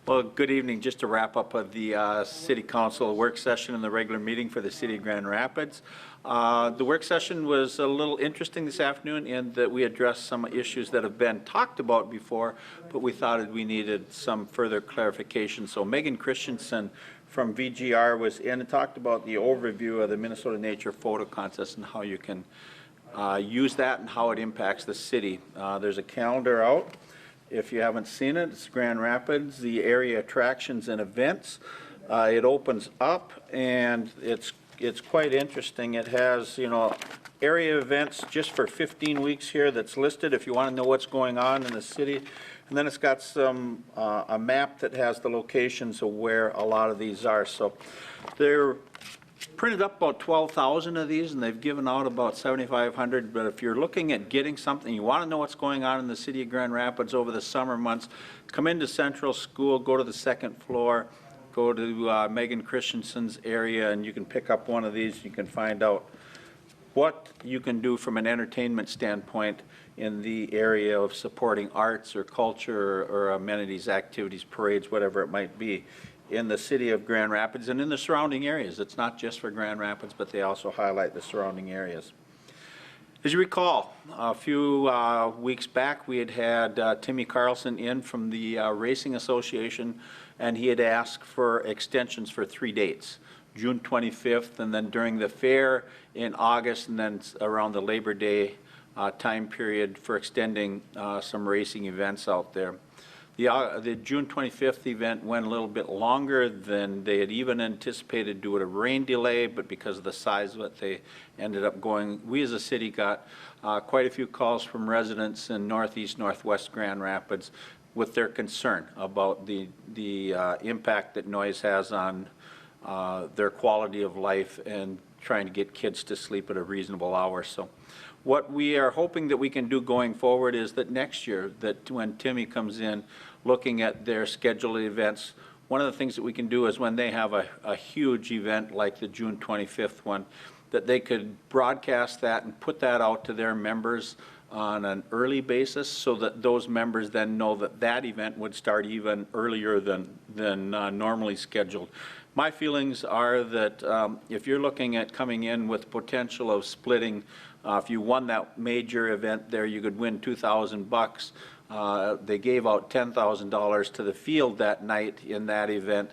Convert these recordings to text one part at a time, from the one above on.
Well, good evening. Just to wrap up of the City Council work session and the regular meeting for the City of Grand Rapids. The work session was a little interesting this afternoon in that we addressed some issues that have been talked about before, but we thought that we needed some further clarification. So Megan Christensen from VGR was in and talked about the overview of the Minnesota Nature Photo Contest and how you can use that and how it impacts the city. There's a calendar out. If you haven't seen it, it's Grand Rapids, the area attractions and events. It opens up and it's quite interesting. It has, area events just for 15 weeks here that's listed if you want to know what's going on in the city. And then it's got some, a map that has the locations of where a lot of these are. So they're printed up about 12,000 of these, and they've given out about 7,500. But if you're looking at getting something, you want to know what's going on in the city of Grand Rapids over the summer months, come into Central School, go to the second floor, go to Megan Christensen's area, and you can pick up one of these. You can find out what you can do from an entertainment standpoint in the area of supporting arts or culture or amenities, activities, parades, whatever it might be, in the city of Grand Rapids and in the surrounding areas. It's not just for Grand Rapids, but they also highlight the surrounding areas. As you recall, a few weeks back, we had Timmy Carlson in from the Racing Association, and he had asked for extensions for 3 dates, June 25th, and then during the fair in August, and then around the Labor Day time period for extending some racing events out there. The June 25th event went a little bit longer than they had even anticipated due to a rain delay, but because of the size of it, they ended up going. We as a city got quite a few calls from residents in northeast, northwest Grand Rapids with their concern about the impact that noise has on their quality of life and trying to get kids to sleep at a reasonable hour. So what we are hoping that we can do going forward is that next year, that when Timmy comes in looking at their scheduled events, one of the things that we can do is when they have a huge event like the June 25th one, that they could broadcast that and put that out to their members on an early basis so that those members then know that that event would start even earlier than normally scheduled. My feelings are that if you're looking at coming in with potential of splitting, if you won that major event there, you could win $2,000. They gave out $10,000 to the field that night in that event.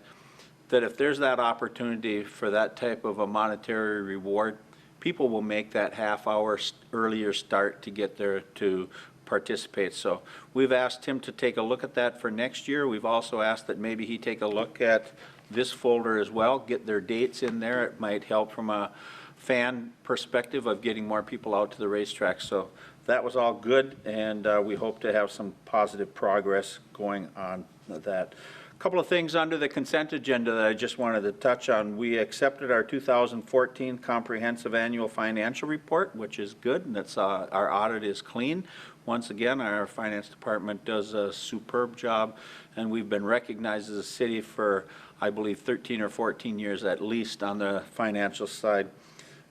That if there's that opportunity for that type of a monetary reward, people will make that half-hour earlier start to get there to participate. So we've asked him to take a look at that for next year. We've also asked that maybe he take a look at this folder as well, get their dates in there. It might help from a fan perspective of getting more people out to the racetrack. So that was all good, and we hope to have some positive progress going on with that. A couple of things under the consent agenda that I just wanted to touch on. We accepted our 2014 comprehensive annual financial report, which is good, and that's our audit is clean. Once again, our finance department does a superb job, and we've been recognized as a city for, I believe, 13 or 14 years at least on the financial side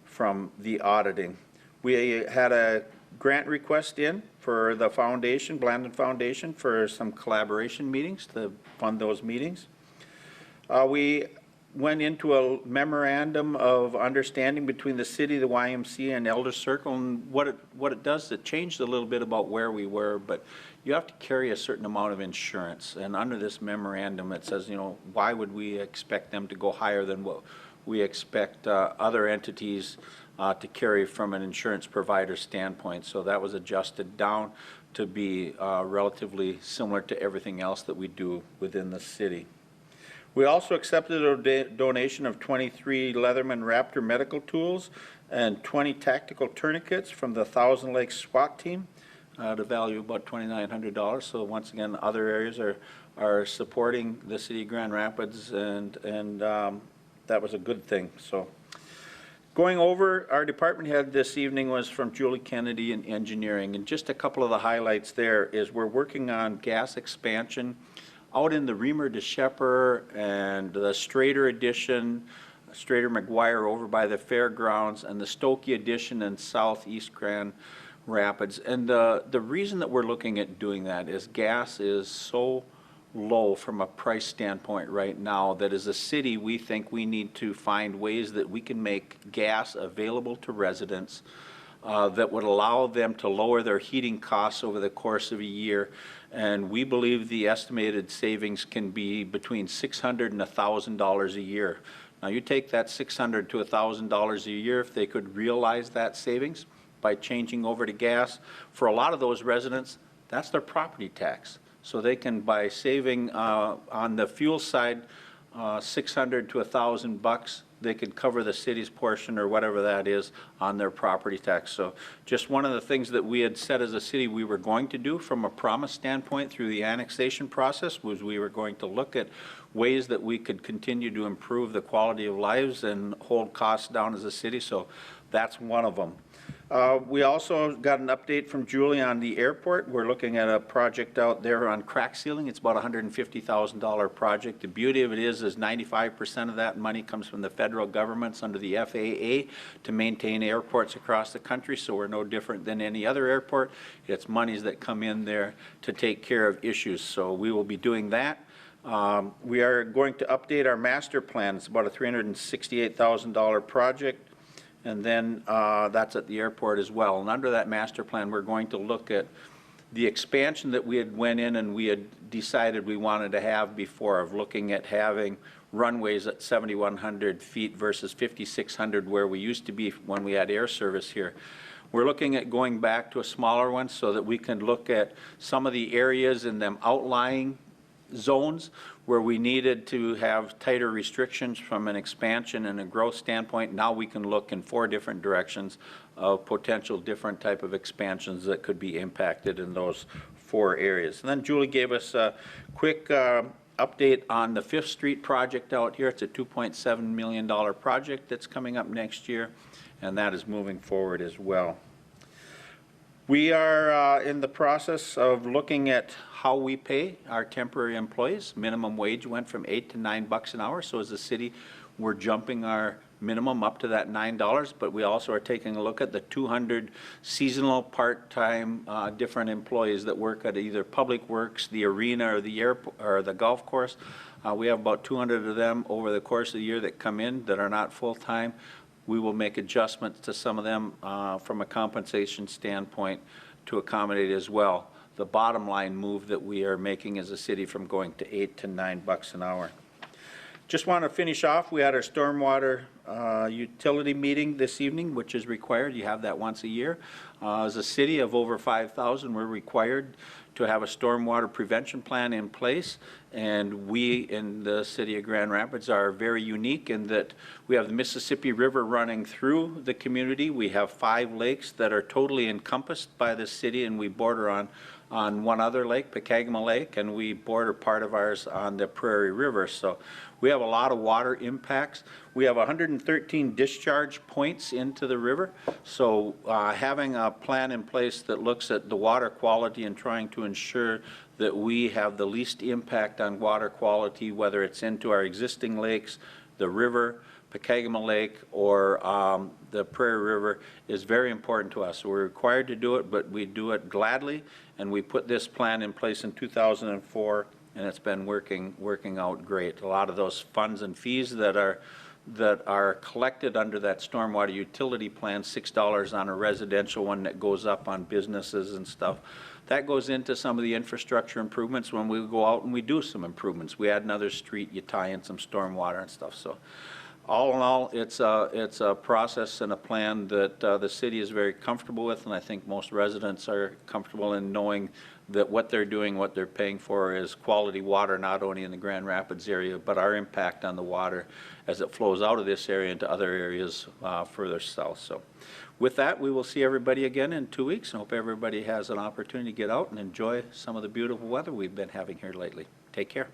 from the auditing. We had a grant request in for the foundation, Blandon Foundation, for some collaboration meetings to fund those meetings. We went into a memorandum of understanding between the city, the YMCA, and Elder Circle, and what it does, it changed a little bit about where we were, but you have to carry a certain amount of insurance, and under this memorandum it says, why would we expect them to go higher than what we expect other entities to carry from an insurance provider standpoint. So that was adjusted down to be relatively similar to everything else that we do within the city. We also accepted a donation of 23 Leatherman Raptor medical tools and 20 tactical tourniquets from the Thousand Lakes SWAT team at a value of about $2,900. So once again, other areas are supporting the city of Grand Rapids, and that was a good thing. So going over, our department head this evening was from Julie Kennedy in engineering, and just a couple of the highlights there is we're working on gas expansion out in the Reamer de Shepherd and the Strader addition, Strader McGuire over by the fairgrounds, and the Stokey addition in southeast Grand Rapids. And the reason that we're looking at doing that is gas is so low from a price standpoint right now, that as a city, we think we need to find ways that we can make gas available to residents that would allow them to lower their heating costs over the course of a year. And we believe the estimated savings can be between $600 and $1,000 a year. Now, you take that $600 to $1,000 a year, if they could realize that savings by changing over to gas, for a lot of those residents, that's their property tax. So they can, by saving on the fuel side, $600 to $1,000, they could cover the city's portion or whatever that is on their property tax. So just one of the things that we had said as a city we were going to do from a promise standpoint through the annexation process was we were going to look at ways that we could continue to improve the quality of lives and hold costs down as a city. So that's one of them. We also got an update from Julie on the airport. We're looking at a project out there on crack sealing. It's about a $150,000 project. The beauty of it is 95% of that money comes from the federal governments under the FAA to maintain airports across the country, so we're no different than any other airport. It's monies that come in there to take care of issues, so we will be doing that. We are going to update our master plan. It's about a $368,000 project. And then that's at the airport as well. And under that master plan, we're going to look at the expansion that we had went in and we had decided we wanted to have before, of looking at having runways at 7,100 feet versus 5,600 where we used to be when we had air service here. We're looking at going back to a smaller one so that we can look at some of the areas in them outlying zones where we needed to have tighter restrictions from an expansion and a growth standpoint. Now we can look in 4 different directions of potential different type of expansions that could be impacted in those 4 areas. And then Julie gave us a quick update on the 5th Street project out here. It's a $2.7 million project that's coming up next year, and that is moving forward as well. We are in the process of looking at how we pay our temporary employees. Minimum wage went from $8 to $9 an hour, so as a city, we're jumping our minimum up to that $9, but we also are taking a look at the 200 seasonal part-time different employees that work at either Public Works, the arena, or the airport, or the golf course. We have about 200 of them over the course of the year that come in that are not full-time. We will make adjustments to some of them from a compensation standpoint to accommodate as well the bottom line move that we are making as a city from going to $8 to $9 an hour. Just want to finish off, we had our stormwater utility meeting this evening, which is required. You have that once a year. As a city of over 5,000, we're required to have a stormwater prevention plan in place, and we in the city of Grand Rapids are very unique in that we have the Mississippi River running through the community. We have 5 lakes that are totally encompassed by the city, and we border on one other lake, Pekagama Lake, and we border part of ours on the Prairie River. So we have a lot of water impacts. We have 113 discharge points into the river. So having a plan in place that looks at the water quality and trying to ensure that we have the least impact on water quality, whether it's into our existing lakes, the river, Pekagama Lake, or the Prairie River, is very important to us. So we're required to do it, but we do it gladly, and we put this plan in place in 2004, and it's been working out great. A lot of those funds and fees that are collected under that stormwater utility plan, $6 on a residential one that goes up on businesses and stuff, that goes into some of the infrastructure improvements when we go out and we do some improvements. We add another street, you tie in some stormwater and stuff. So all in all, it's a process and a plan that the city is very comfortable with, and I think most residents are comfortable in knowing that what they're doing, what they're paying for is quality water, not only in the Grand Rapids area, but our impact on the water as it flows out of this area into other areas further south. So with that, we will see everybody again in 2 weeks, and hope everybody has an opportunity to get out and enjoy some of the beautiful weather we've been having here lately. Take care.